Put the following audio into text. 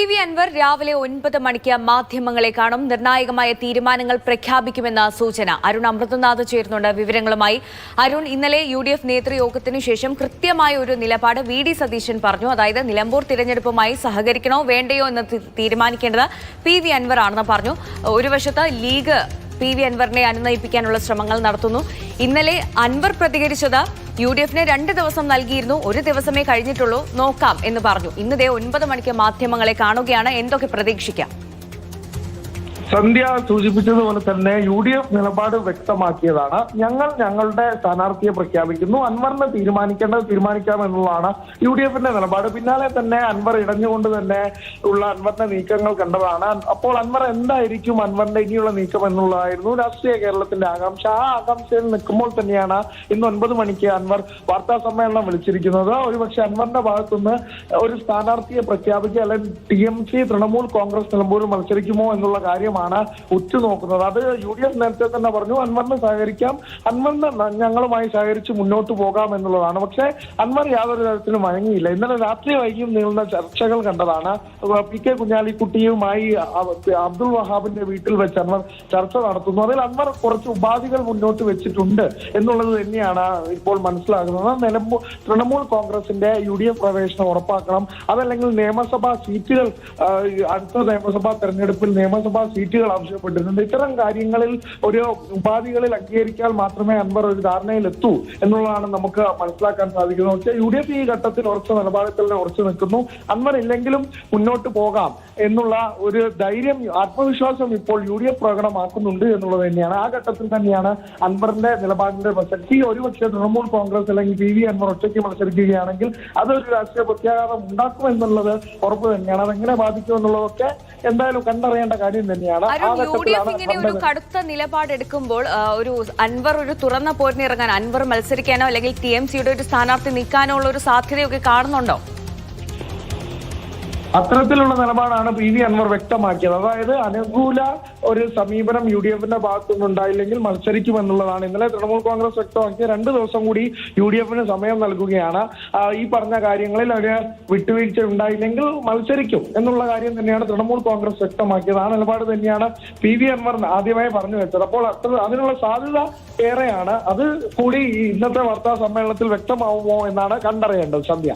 V Anwar രാവിലെ 9 മണിക്ക് മാധ്യമങ്ങളെ കാണും. നിർണായകമായ തീരുമാനങ്ങൾ പ്രഖ്യാപിക്കുമെന്ന സൂചന. അരുൺ അമൃതനാഥ് ചേരുന്നുണ്ട് വിവരങ്ങളുമായി. അരുൺ, ഇന്നലെ UDF നേതൃയോഗത്തിനു ശേഷം കൃത്യമായ ഒരു നിലപാട് വി.ഡി. സതീശൻ പറഞ്ഞു. അതായത് നിലമ്പൂർ തിരഞ്ഞെടുപ്പുമായി സഹകരിക്കണോ വേണ്ടയോ എന്ന് തീരുമാനിക്കേണ്ടത് PV അൻവർ ആണെന്ന് പറഞ്ഞു. ഒരു വശത്ത് ലീഗ് PV അൻവറിനെ അനുനയിപ്പിക്കാനുള്ള ശ്രമങ്ങൾ നടത്തുന്നു. ഇന്നലെ അൻവർ പ്രതികരിച്ചത് UDFന് 2 ദിവസം നൽകിയിരുന്നു, ഒരു ദിവസമേ കഴിഞ്ഞിട്ടുള്ളൂ, നോക്കാം എന്ന് പറഞ്ഞു. ഇന്ന് 9 മണിക്ക് മാധ്യമങ്ങളെ കാണുകയാണ്. എന്തൊക്കെ പ്രതീക്ഷിക്കാം? സന്ധ്യ സൂചിപ്പിച്ചതുപോലെ തന്നെ UDF നിലപാട് വ്യക്തമാക്കിയതാണ്. ഞങ്ങളുടെ സ്ഥാനാർത്ഥിയെ പ്രഖ്യാപിക്കുന്നു, അൻവറിനെ തീരുമാനിക്കാമെന്നുള്ളതാണ് UDFന്റെ നിലപാട്. പിന്നാലെ തന്നെ അൻവർ ഇടഞ്ഞുകൊണ്ട് തന്നെ ഉള്ള അൻവറിന്റെ നീക്കങ്ങൾ കണ്ടതാണ്. അപ്പോൾ അൻവർ എന്തായിരിക്കും അൻവറിന്റെ ഇനിയുള്ള നീക്കം എന്നുള്ളതായിരുന്നു രാഷ്ട്രീയ കേരളത്തിന്റെ ആകാംക്ഷ. ആ ആകാംക്ഷയിൽ നിൽക്കുമ്പോൾ തന്നെയാണ് ഇന്ന് 9 മണിക്ക് അൻവർ വാർത്താ സമ്മേളനം വിളിച്ചിരിക്കുന്നത്. ഒരുപക്ഷെ അൻവറിന്റെ ഭാഗത്തുനിന്ന് ഒരു സ്ഥാനാർത്ഥിയെ പ്രഖ്യാപിക്കുക, അല്ലെങ്കിൽ TMC തൃണമൂൽ കോൺഗ്രസ് നിലമ്പൂരിൽ മത്സരിക്കുമോ എന്നുള്ള കാര്യമാണ് ഉറ്റുനോക്കുന്നത്. അത് UDF നേരത്തെ തന്നെ പറഞ്ഞു, അൻവറിന് സഹകരിക്കാം, അൻവറിന് ഞങ്ങളുമായി സഹകരിച്ച് മുന്നോട്ട് പോകാം എന്നുള്ളതാണ്. പക്ഷേ അൻവർ യാതൊരു തരത്തിലും വഴങ്ങിയില്ല. ഇന്നലെ രാത്രി വൈകിയും നീളുന്ന ചർച്ചകൾ കണ്ടതാണ്. PK കുഞ്ഞാലിക്കുട്ടിയുമായി അബ്ദുൾ വഹാബിന്റെ വീട്ടിൽ വെച്ച് അൻവർ ചർച്ച നടത്തുന്നു. അതിൽ അൻവർ കുറച്ച് ഉപാധികൾ മുന്നോട്ട് വെച്ചിട്ടുണ്ട് എന്നുള്ളത് തന്നെയാണ് ഇപ്പോൾ മനസ്സിലാകുന്നത്. നിലമ്പൂർ തൃണമൂൽ കോൺഗ്രസിന്റെ UDF പ്രവേശനം ഉറപ്പാക്കണം, അതല്ലെങ്കിൽ നിയമസഭാ സീറ്റുകൾ അടുത്ത നിയമസഭാ തെരഞ്ഞെടുപ്പിൽ നിയമസഭാ സീറ്റുകൾ ആവശ്യപ്പെട്ടിട്ടുണ്ട്. ഇത്തരം കാര്യങ്ങളിൽ ഒരു ഉപാധികളിൽ അംഗീകരിച്ചാൽ മാത്രമേ അൻവർ ഒരു ധാരണയിലെത്തൂ എന്നുള്ളതാണ് നമുക്ക് മനസ്സിലാക്കാൻ സാധിക്കുന്നത്. പക്ഷേ UDF ഈ ഘട്ടത്തിൽ ഉറച്ച നിലപാടിൽ തന്നെ ഉറച്ചു നിൽക്കുന്നു. അൻവർ ഇല്ലെങ്കിലും മുന്നോട്ട് പോകാം എന്നുള്ള ഒരു ധൈര്യം, ആത്മവിശ്വാസം ഇപ്പോൾ UDF പ്രകടമാക്കുന്നുണ്ട് എന്നുള്ളത് തന്നെയാണ്. ആ ഘട്ടത്തിൽ തന്നെയാണ് അൻവറിന്റെ നിലപാടിന്റെ പ്രസക്തി. ഒരുപക്ഷെ തൃണമൂൽ കോൺഗ്രസ് അല്ലെങ്കിൽ PV അൻവർ ഒറ്റയ്ക്ക് മത്സരിക്കുകയാണെങ്കിൽ അതൊരു രാഷ്ട്രീയ പ്രത്യാഘാതം ഉണ്ടാക്കും എന്നുള്ളത് ഉറപ്പ് തന്നെയാണ്. അതെങ്ങനെ ബാധിക്കും എന്നുള്ളതൊക്കെ എന്തായാലും കണ്ടറിയേണ്ട കാര്യം തന്നെയാണ്. UDF ഇങ്ങനെ ഒരു കടുത്ത നിലപാടെടുക്കുമ്പോൾ ഒരു അൻവർ ഒരു തുറന്ന പോരിനിറങ്ങാൻ, അൻവർ മത്സരിക്കാനോ അല്ലെങ്കിൽ TMCയുടെ ഒരു സ്ഥാനാർത്ഥി നീക്കാനോ ഉള്ള ഒരു സാധ്യതയൊക്കെ കാണുന്നുണ്ടോ? അത്തരത്തിലുള്ള നിലപാടാണ് PV അൻവർ വ്യക്തമാക്കിയത്. അതായത് അനുകൂല ഒരു സമീപനം UDFന്റെ ഭാഗത്തുനിന്നുണ്ടായില്ലെങ്കിൽ മത്സരിക്കുമെന്നുള്ളതാണ്. ഇന്നലെ തൃണമൂൽ കോൺഗ്രസ് വ്യക്തമാക്കിയ 2 ദിവസം കൂടി UDFന് സമയം നൽകുകയാണ്. ഈ പറഞ്ഞ കാര്യങ്ങളിൽ ഒരു വിട്ടുവീഴ്ച ഉണ്ടായില്ലെങ്കിൽ മത്സരിക്കും എന്നുള്ള കാര്യം തന്നെയാണ് തൃണമൂൽ കോൺഗ്രസ് വ്യക്തമാക്കിയത്. ആ നിലപാട് തന്നെയാണ് PV അൻവർ ആദ്യമായി പറഞ്ഞു വെച്ചത്. അപ്പോൾ അതിനുള്ള സാധ്യത ഏറെയാണ്. അത് കൂടി ഇന്നത്തെ വാർത്താ സമ്മേളനത്തിൽ വ്യക്തമാവുമോ എന്നാണ് കണ്ടറിയേണ്ടത്. സന്ധ്യ.